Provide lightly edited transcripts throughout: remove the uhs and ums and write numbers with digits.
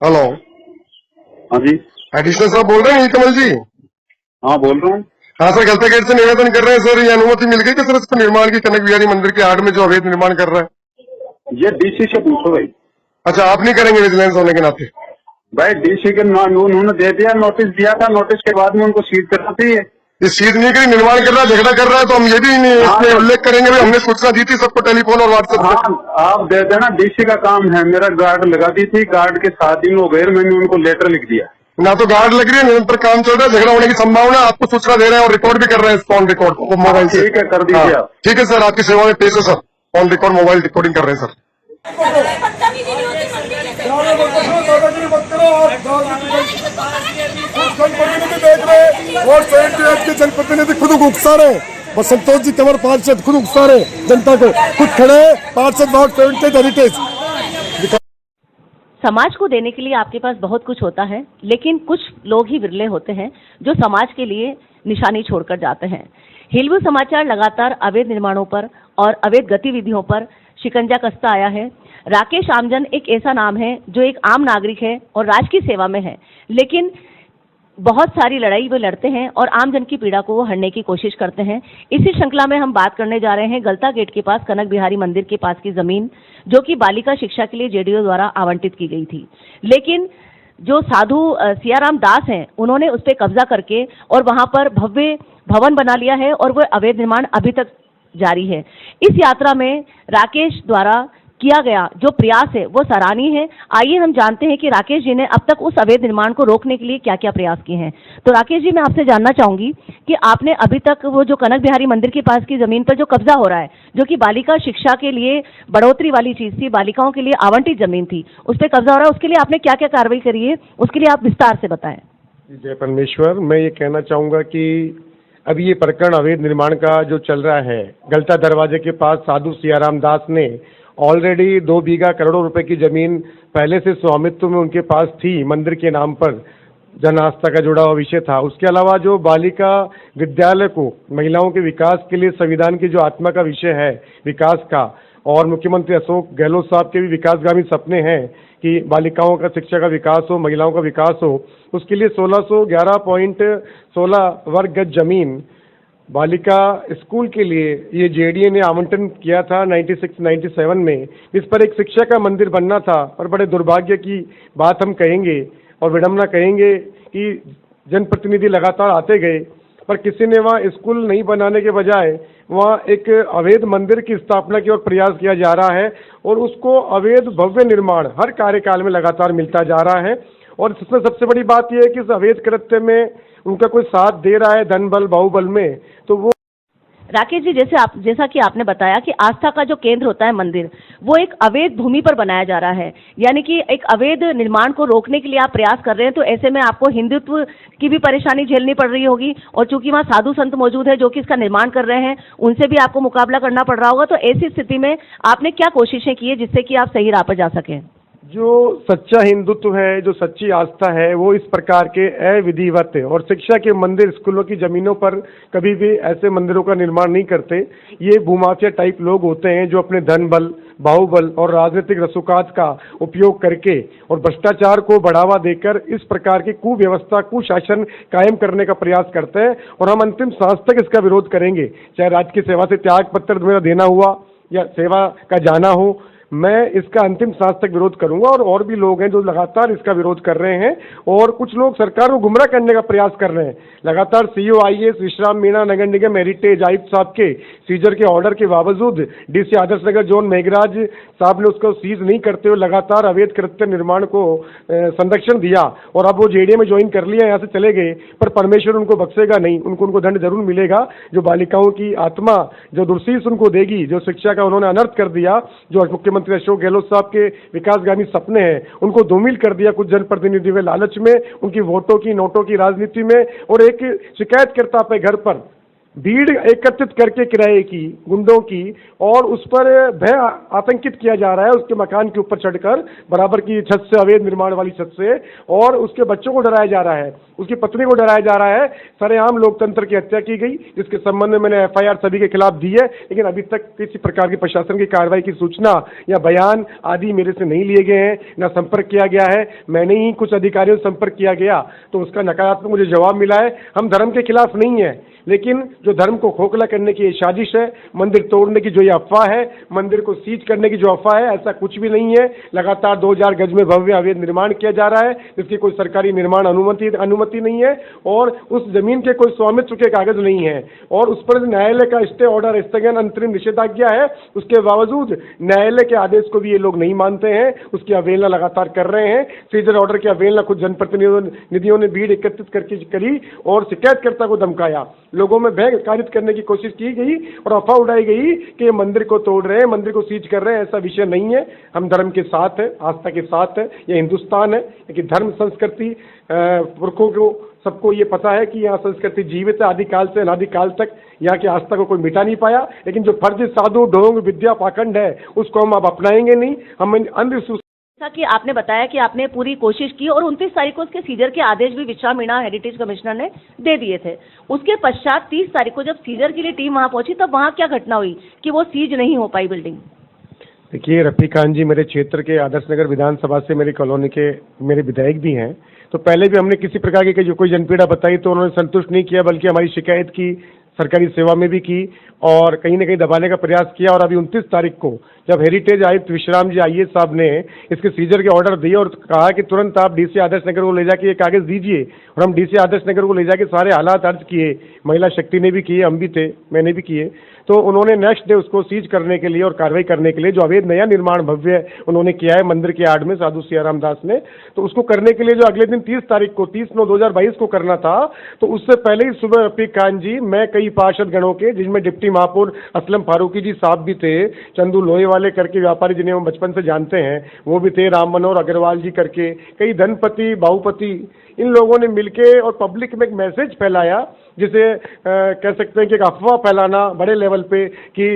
Hello. हाँ जी। Additional साहब बोल रहे हैं नीलकमल जी? हाँ बोल रहा हूँ। हाँ सर, गलता गेट से निवेदन कर रहे हैं सर, ये अनुमति मिल गई कि सर इसको निर्माण की कनक बिहारी मंदिर के आड़ में जो अवैध निर्माण कर रहा है? ये डीसी से पूछो भाई। अच्छा, आप नहीं करेंगे विजिलेंस होने के नाते? भाई डीसी के उन्होंने दे दिया, नोटिस दिया था, नोटिस के बाद में उनको सीज करना चाहिए। ये सीध नहीं करी, निर्माण कर रहा है, झगड़ा कर रहा है, तो हम ये भी नहीं हाँ इसमें उल्लेख करेंगे भाई हमने सूचना दी थी सबको टेलीफोन और व्हाट्सएप पे। हाँ, आप दे देना, डीसी का काम है। मेरा गार्ड लगा दी थी, गार्ड के 7 दिन हो गए, मैंने उनको लेटर लिख दिया। ना तो गार्ड लग रही है, निरंतर काम चल रहा है, झगड़ा होने की संभावना, आपको सूचना दे रहे हैं और रिकॉर्ड भी कर रहे हैं फोन रिकॉर्ड वो मोबाइल से। ठीक है, कर दीजिए आप। ठीक है सर, आपकी सेवा में पेश है sir, phone record mobile recording कर रहे हैं सर। दादागिरी मत करो और जनप्रतिनिधि देख रहे और 78 के जनप्रतिनिधि खुद उकसा रहे, बस संतोष जी कंवर पार्षद खुद उकसा रहे जनता को, खुद खड़े पार्षद वोट 78 हेरिटेज। समाज को देने के लिए आपके पास बहुत कुछ होता है, लेकिन कुछ लोग ही विरले होते हैं जो समाज के लिए निशानी छोड़कर जाते हैं। हिलवू समाचार लगातार अवैध निर्माणों पर और अवैध गतिविधियों पर शिकंजा कसता आया है। राकेश आमजन एक ऐसा नाम है जो एक आम नागरिक है और राज की सेवा में है, लेकिन बहुत सारी लड़ाई वो लड़ते हैं और आम जन की पीड़ा को वो हरने की कोशिश करते हैं। इसी श्रृंखला में हम बात करने जा रहे हैं गलता गेट के पास कनक बिहारी मंदिर के पास की जमीन, जो कि बालिका शिक्षा के लिए जेडीओ द्वारा आवंटित की गई थी, लेकिन जो साधु सियाराम दास हैं उन्होंने उस पर कब्जा करके और वहां पर भव्य भवन बना लिया है और वह अवैध निर्माण अभी तक जारी है। इस यात्रा में राकेश द्वारा किया गया जो प्रयास है वो सराहनीय है। आइए हम जानते हैं कि राकेश जी ने अब तक उस अवैध निर्माण को रोकने के लिए क्या क्या प्रयास किए हैं। तो राकेश जी, मैं आपसे जानना चाहूंगी कि आपने अभी तक वो जो कनक बिहारी मंदिर के पास की जमीन पर जो कब्जा हो रहा है, जो कि बालिका शिक्षा के लिए बढ़ोतरी वाली चीज थी, बालिकाओं के लिए आवंटित जमीन थी, उस पर कब्जा हो रहा है, उसके लिए आपने क्या क्या कार्रवाई करी है, उसके लिए आप विस्तार से बताएं। जय परमेश्वर, मैं ये कहना चाहूंगा कि अभी ये प्रकरण अवैध निर्माण का जो चल रहा है, गलता दरवाजे के पास साधु सियाराम दास ने ऑलरेडी 2 बीघा करोड़ों रुपए की जमीन पहले से स्वामित्व में उनके पास थी, मंदिर के नाम पर जन आस्था का जुड़ा हुआ विषय था। उसके अलावा जो बालिका विद्यालय को महिलाओं के विकास के लिए संविधान की जो आत्मा का विषय है विकास का, और मुख्यमंत्री अशोक गहलोत साहब के भी विकासगामी सपने हैं कि बालिकाओं का शिक्षा का विकास हो, महिलाओं का विकास हो, उसके लिए 1611.16 वर्ग गज जमीन बालिका स्कूल के लिए ये जेडीए ने आवंटन किया था 96-97 में। इस पर एक शिक्षा का मंदिर बनना था, और बड़े दुर्भाग्य की बात हम कहेंगे और विडंबना कहेंगे कि जनप्रतिनिधि लगातार आते गए, पर किसी ने वहाँ स्कूल नहीं बनाने के बजाय वहाँ एक अवैध मंदिर की स्थापना की ओर प्रयास किया जा रहा है, और उसको अवैध भव्य निर्माण हर कार्यकाल में लगातार मिलता जा रहा है। और इसमें सबसे बड़ी बात यह है कि इस अवैध कृत्य में उनका कोई साथ दे रहा है धन बल बाहुबल में, तो वो राकेश जी, जैसा कि आपने बताया कि आस्था का जो केंद्र होता है मंदिर, वो एक अवैध भूमि पर बनाया जा रहा है, यानी कि एक अवैध निर्माण को रोकने के लिए आप प्रयास कर रहे हैं। तो ऐसे में आपको हिंदुत्व की भी परेशानी झेलनी पड़ रही होगी, और चूंकि वहाँ साधु संत मौजूद है जो कि इसका निर्माण कर रहे हैं, उनसे भी आपको मुकाबला करना पड़ रहा होगा। तो ऐसी स्थिति में आपने क्या कोशिशें की है जिससे कि आप सही राह पर जा सकें? जो सच्चा हिंदुत्व है, जो सच्ची आस्था है, वो इस प्रकार के अविधिवत और शिक्षा के मंदिर स्कूलों की जमीनों पर कभी भी ऐसे मंदिरों का निर्माण नहीं करते। ये भूमाफिया टाइप लोग होते हैं जो अपने धन बल बाहुबल और राजनीतिक रसूखात का उपयोग करके और भ्रष्टाचार को बढ़ावा देकर इस प्रकार की कुव्यवस्था कुशासन कायम करने का प्रयास करते हैं, और हम अंतिम सांस तक इसका विरोध करेंगे। चाहे राज्य की सेवा से त्याग पत्र मेरा देना हुआ या सेवा का जाना हो, मैं इसका अंतिम सांस तक विरोध करूंगा। और भी लोग हैं जो लगातार इसका विरोध कर रहे हैं, और कुछ लोग सरकार को गुमराह करने का प्रयास कर रहे हैं। लगातार सीईओ आईएएस विश्राम मीणा नगर निगम हेरिटेज आयुक्त साहब के सीजर के ऑर्डर के बावजूद डीसी आदर्श नगर जोन मेघराज साहब ने उसको सीज नहीं करते हुए लगातार अवैध कृत्य निर्माण को संरक्षण दिया, और अब वो जेडीए में ज्वाइन कर लिया, यहाँ से चले गए। पर परमेश्वर उनको बख्शेगा नहीं, उनको दंड जरूर मिलेगा। जो बालिकाओं की आत्मा जो दुर्शीष उनको देगी, जो शिक्षा का उन्होंने अनर्थ कर दिया, जो मुख्यमंत्री अशोक गहलोत साहब के विकासगामी सपने हैं, उनको धूमिल कर दिया कुछ जनप्रतिनिधि में लालच में, उनकी वोटों की नोटों की राजनीति में। और एक शिकायतकर्ता पे घर पर भीड़ एकत्रित करके किराए की, गुंडों की, और उस पर भय आतंकित किया जा रहा है उसके मकान के ऊपर चढ़कर, बराबर की छत से, अवैध निर्माण वाली छत से, और उसके बच्चों को डराया जा रहा है, उसकी पत्नी को डराया जा रहा है। सरेआम लोकतंत्र की हत्या की गई, जिसके संबंध में मैंने FIR सभी के खिलाफ दी है, लेकिन अभी तक किसी प्रकार की प्रशासन की कार्रवाई की सूचना या बयान आदि मेरे से नहीं लिए गए हैं, न संपर्क किया गया है। मैंने ही कुछ अधिकारियों से संपर्क किया गया तो उसका नकारात्मक मुझे जवाब मिला है। हम धर्म के खिलाफ नहीं है, लेकिन जो धर्म को खोखला करने की ये साजिश है, मंदिर तोड़ने की जो ये अफवाह है, मंदिर को सीज करने की जो अफवाह है, ऐसा कुछ भी नहीं है। लगातार 2000 गज में भव्य अवैध निर्माण किया जा रहा है, जिसकी कोई सरकारी निर्माण अनुमति नहीं है, और उस जमीन के कोई स्वामित्व के कागज नहीं है, और उस पर न्यायालय का स्टे ऑर्डर, स्थगन, अंतरिम निषेधाज्ञा है। उसके बावजूद न्यायालय के आदेश को भी ये लोग नहीं मानते हैं, उसकी अवहेलना लगातार कर रहे हैं। सीजर ऑर्डर की अवहेलना खुद जनप्रतिनिधियों ने भीड़ एकत्रित करके करी और शिकायतकर्ता को धमकाया। लोगों में भय कारित करने की कोशिश की गई और अफवाह उड़ाई गई कि ये मंदिर को तोड़ रहे हैं, मंदिर को सीज कर रहे हैं। ऐसा विषय नहीं है। हम धर्म के साथ है, आस्था के साथ है। ये हिंदुस्तान है, लेकिन धर्म संस्कृति पुरखों को सबको ये पता है कि यहाँ संस्कृति जीवित है, आदिकाल से अनादिकाल तक यहाँ की आस्था को कोई मिटा नहीं पाया। लेकिन जो फर्जी साधु ढोंग विद्या पाखंड है, उसको हम अब अपनाएंगे नहीं। हम अंधविश्वास कि आपने बताया कि आपने पूरी कोशिश की और 29 तारीख को उसके सीजर के आदेश भी विश्वा मीणा हेरिटेज कमिश्नर ने दे दिए थे। उसके पश्चात 30 तारीख को जब सीजर के लिए टीम वहां पहुंची, तब वहां क्या घटना हुई कि वो सीज नहीं हो पाई बिल्डिंग? देखिए, रफीक खान जी मेरे क्षेत्र के आदर्श नगर विधानसभा से, मेरी कॉलोनी के मेरे विधायक भी हैं। तो पहले भी हमने किसी प्रकार की जो कोई जनपीड़ा बताई तो उन्होंने संतुष्ट नहीं किया, बल्कि हमारी शिकायत की, सरकारी सेवा में भी की और कहीं न कहीं दबाने का प्रयास किया। और अभी 29 तारीख को जब हेरिटेज आयुक्त विश्राम जी IAS साहब ने इसके सीजर के ऑर्डर दिए और कहा कि तुरंत आप DC आदर्श नगर को ले जाके ये कागज दीजिए, और हम DC आदर्श नगर को ले जाके सारे हालात अर्ज किए। महिला शक्ति ने भी किए, हम भी थे, मैंने भी किए। तो उन्होंने नेक्स्ट डे उसको सीज करने के लिए और कार्रवाई करने के लिए, जो अवैध नया निर्माण भव्य उन्होंने किया है मंदिर की आड़ में साधु सियाराम दास ने, तो उसको करने के लिए जो अगले दिन 30 तारीख को 30/9/2022 को करना था, तो उससे पहले ही सुबह रफीक खान जी, मैं कई पार्षद गणों के, जिनमें डिप्टी महापौर असलम फारूकी जी साहब भी थे, चंदू लोहे वाले करके व्यापारी जिन्हें हम बचपन से जानते हैं वो भी थे, राम मनोहर अग्रवाल जी करके, कई धनपति बाहुपति, इन लोगों ने मिलके और पब्लिक में एक मैसेज फैलाया, जिसे कह सकते हैं कि एक अफवाह फैलाना बड़े लेवल पे कि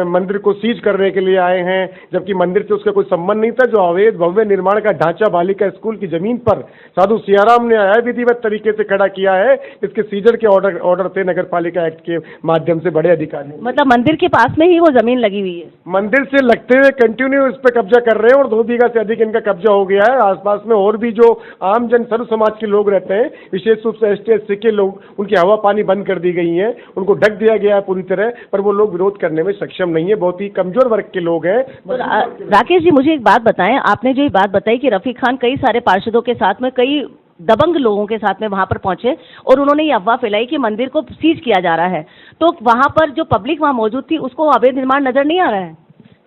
मंदिर को सीज करने के लिए आए हैं, जबकि मंदिर से उसका कोई संबंध नहीं था। जो अवैध भव्य निर्माण का ढांचा बालिका स्कूल की जमीन पर साधु सियाराम ने विधिवत तरीके से खड़ा किया है, इसके सीजर के ऑर्डर थे नगर पालिका एक्ट के माध्यम से बड़े अधिकारी। मतलब मंदिर के पास में ही वो जमीन लगी हुई है? मंदिर से लगते हुए कंटिन्यू इस पे कब्जा कर रहे हैं और 2 बीघा से अधिक इनका कब्जा हो गया है। आसपास में और भी जो आम जन सर्व समाज के लोग रहते हैं, विशेष रूप से ST SC के लोग, उनकी हवा पानी बंद कर दी गई है, उनको ढक दिया गया है पूरी तरह, पर वो लोग विरोध करने में सक्षम नहीं है। बहुत ही कमजोर वर्ग के लोग हैं। तो राकेश जी, मुझे एक बात बताएं, आपने जो ये बात बताई कि रफीक खान कई सारे पार्षदों के साथ में, कई दबंग लोगों के साथ में वहां पर पहुंचे और उन्होंने ये अफवाह फैलाई कि मंदिर को सीज किया जा रहा है, तो वहां पर जो पब्लिक वहां मौजूद थी उसको अवैध निर्माण नजर नहीं आ रहा है?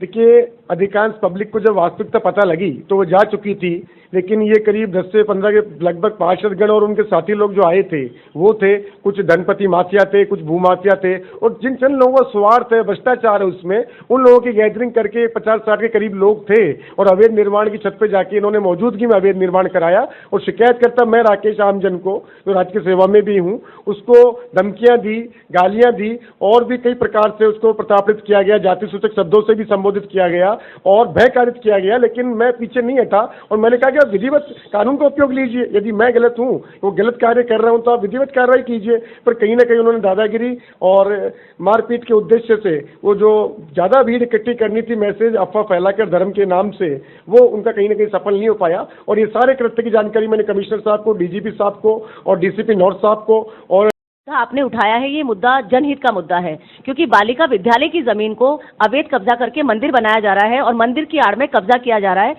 देखिए, अधिकांश पब्लिक को जब वास्तविकता पता लगी तो वो जा चुकी थी, लेकिन ये करीब 10 से 15 के लगभग पार्षदगण और उनके साथी लोग जो आए थे, वो थे कुछ धनपति माफिया थे, कुछ भूमाफिया थे, और जिन लोगों का स्वार्थ है, भ्रष्टाचार है उसमें, उन लोगों की गैदरिंग करके 50-60 के करीब लोग थे और अवैध निर्माण की छत पे जाके इन्होंने मौजूदगी में अवैध निर्माण कराया। और शिकायतकर्ता मैं राकेश आमजन को, जो राज्य की सेवा में भी हूँ, उसको धमकियां दी, गालियां दी और भी कई प्रकार से उसको प्रताड़ित किया गया, जाति सूचक शब्दों से भी संबोधित किया गया और भय कारित किया गया। लेकिन मैं पीछे नहीं हटा और मैंने कहा कि आप विधिवत कानून का उपयोग लीजिए। यदि मैं गलत हूँ, वो गलत कार्य कर रहा हूँ, तो आप विधिवत कार्रवाई कीजिए। पर कहीं ना कहीं उन्होंने दादागिरी और मारपीट के उद्देश्य से, वो जो ज्यादा भीड़ इकट्ठी करनी थी, मैसेज अफवाह फैलाकर धर्म के नाम से, वो उनका कहीं ना कहीं सफल नहीं हो पाया। और ये सारे कृत्य की जानकारी मैंने कमिश्नर साहब को, DGP साहब को और DCP नॉर्थ साहब को, और आपने उठाया है ये मुद्दा जनहित का मुद्दा है, क्योंकि बालिका विद्यालय की जमीन को अवैध कब्जा करके मंदिर बनाया जा रहा है और मंदिर की आड़ में कब्जा किया जा रहा है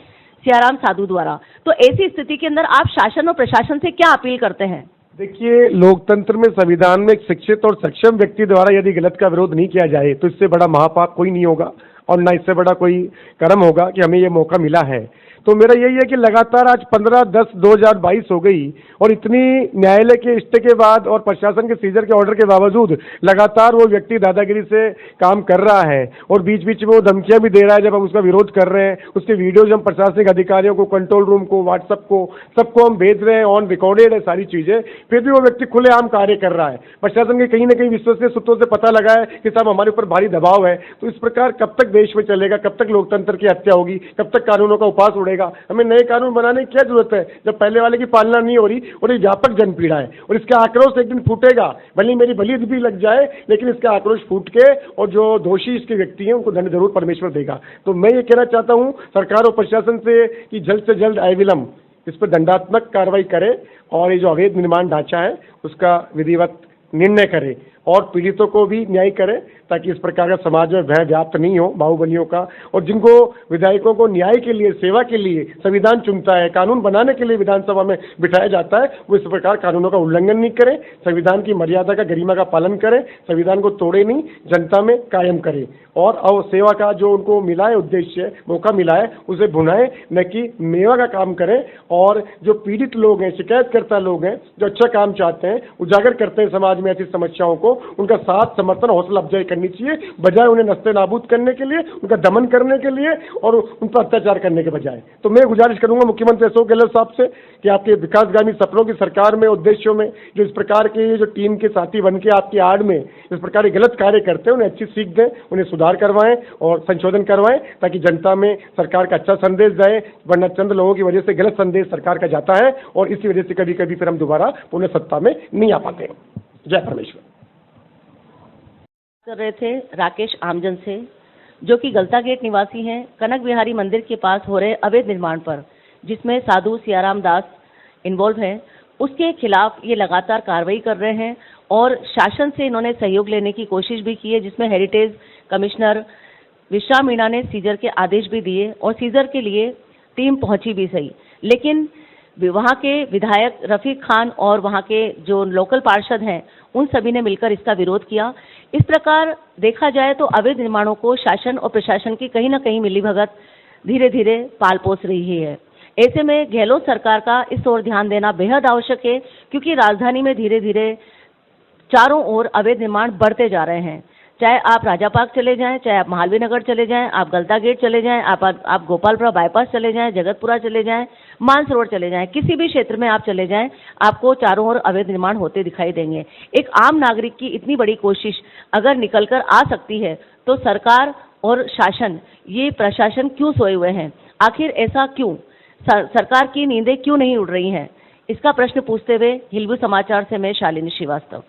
सियाराम साधु द्वारा। तो ऐसी स्थिति के अंदर आप शासन और प्रशासन से क्या अपील करते हैं? देखिए, लोकतंत्र में, संविधान में एक शिक्षित और सक्षम व्यक्ति द्वारा यदि गलत का विरोध नहीं किया जाए तो इससे बड़ा महापाप कोई नहीं होगा और न इससे बड़ा कोई कर्म होगा कि हमें ये मौका मिला है। तो मेरा यही है कि लगातार आज 15/10/2022 हो गई और इतनी न्यायालय के स्टे के बाद और प्रशासन के सीजर के ऑर्डर के बावजूद लगातार वो व्यक्ति दादागिरी से काम कर रहा है और बीच बीच में वो धमकियां भी दे रहा है। जब हम उसका विरोध कर रहे हैं, उसके वीडियोज हम प्रशासनिक अधिकारियों को, कंट्रोल रूम को, व्हाट्सएप को, सबको हम भेज रहे हैं, ऑन रिकॉर्डेड है सारी चीजें, फिर भी वो व्यक्ति खुलेआम कार्य कर रहा है। प्रशासन के कहीं ना कहीं विश्वसनीय सूत्रों से पता लगा है कि साहब हमारे ऊपर भारी दबाव है। तो इस प्रकार कब तक देश में चलेगा, कब तक लोकतंत्र की हत्या होगी, कब तक कानूनों का उपहास उड़ेगा? हमें नए कानून बनाने की क्या जरूरत है जब पहले वाले की पालना नहीं हो रही और ये व्यापक जनपीड़ा है और इसका आक्रोश एक दिन फूटेगा। भले मेरी बलि भी लग जाए, लेकिन इसका आक्रोश फूट के और जो दोषी इसके व्यक्ति हैं उनको दंड जरूर परमेश्वर देगा। तो मैं ये कहना चाहता हूँ सरकार और प्रशासन से कि जल्द से जल्द अविलंब इस पर दंडात्मक कार्रवाई करे और ये जो अवैध निर्माण ढांचा है उसका विधिवत निर्णय करे और पीड़ितों को भी न्याय करे, ताकि इस प्रकार का समाज में भय व्याप्त नहीं हो बाहुबलियों का। और जिनको विधायकों को न्याय के लिए, सेवा के लिए संविधान चुनता है, कानून बनाने के लिए विधानसभा में बिठाया जाता है, वो इस प्रकार कानूनों का उल्लंघन नहीं करे, संविधान की मर्यादा का, गरिमा का पालन करे, संविधान को तोड़े नहीं, जनता में कायम करे और सेवा का जो उनको मिला है उद्देश्य, मौका मिला है, उसे भुनाए न कि मेवा का काम करें। और जो पीड़ित लोग हैं, शिकायतकर्ता लोग हैं, जो अच्छा काम चाहते हैं, उजागर करते हैं समाज में ऐसी समस्याओं को, उनका साथ, समर्थन, हौसला अफजाई करनी चाहिए, बजाय उन्हें नस्ते नाबूद करने के लिए, उनका दमन करने के लिए और उन पर अत्याचार करने के बजाय। तो मैं गुजारिश करूंगा मुख्यमंत्री अशोक गहलोत साहब से कि आपके विकासगामी सपनों की सरकार में, उद्देश्यों में जो इस प्रकार के जो टीम के साथी बन के आपकी आड़ में इस प्रकार के गलत कार्य करते हैं, उन्हें अच्छी सीख दें, उन्हें सुधार करवाएं और संशोधन करवाएं, ताकि जनता में सरकार का अच्छा संदेश जाए। वरना चंद लोगों की वजह से गलत संदेश सरकार का जाता है और इसी वजह से कभी कभी फिर हम दोबारा पुनः सत्ता में नहीं आ पाते। जय परमेश्वर। कर रहे थे राकेश आमजन से, जो कि गलता गेट निवासी हैं, कनक बिहारी मंदिर के पास हो रहे अवैध निर्माण पर, जिसमें साधु सियाराम दास इन्वॉल्व है, उसके खिलाफ ये लगातार कार्रवाई कर रहे हैं और शासन से इन्होंने सहयोग लेने की कोशिश भी की है, जिसमें हेरिटेज कमिश्नर विश्राम मीणा ने सीजर के आदेश भी दिए और सीजर के लिए टीम पहुंची भी सही। लेकिन वहाँ के विधायक रफीक खान और वहाँ के जो लोकल पार्षद हैं, उन सभी ने मिलकर इसका विरोध किया। इस प्रकार देखा जाए तो अवैध निर्माणों को शासन और प्रशासन की कहीं ना कहीं मिलीभगत धीरे धीरे पाल पोस रही है। ऐसे में गहलोत सरकार का इस ओर ध्यान देना बेहद आवश्यक है, क्योंकि राजधानी में धीरे धीरे चारों ओर अवैध निर्माण बढ़ते जा रहे हैं। चाहे आप राजापाक चले जाएं, चाहे आप महालवी नगर चले जाएं, आप गलता गेट चले जाएं, आप गोपालपुरा बाईपास चले जाएं, जगतपुरा चले जाएं, मानसरोवर चले जाएं, किसी भी क्षेत्र में आप चले जाएं, आपको चारों ओर अवैध निर्माण होते दिखाई देंगे। एक आम नागरिक की इतनी बड़ी कोशिश अगर निकल कर आ सकती है, तो सरकार और शासन, ये प्रशासन क्यों सोए हुए हैं? आखिर ऐसा क्यों? सरकार की नींदें क्यों नहीं उड़ रही हैं? इसका प्रश्न पूछते हुए हिलबु समाचार से मैं शालिनी श्रीवास्तव।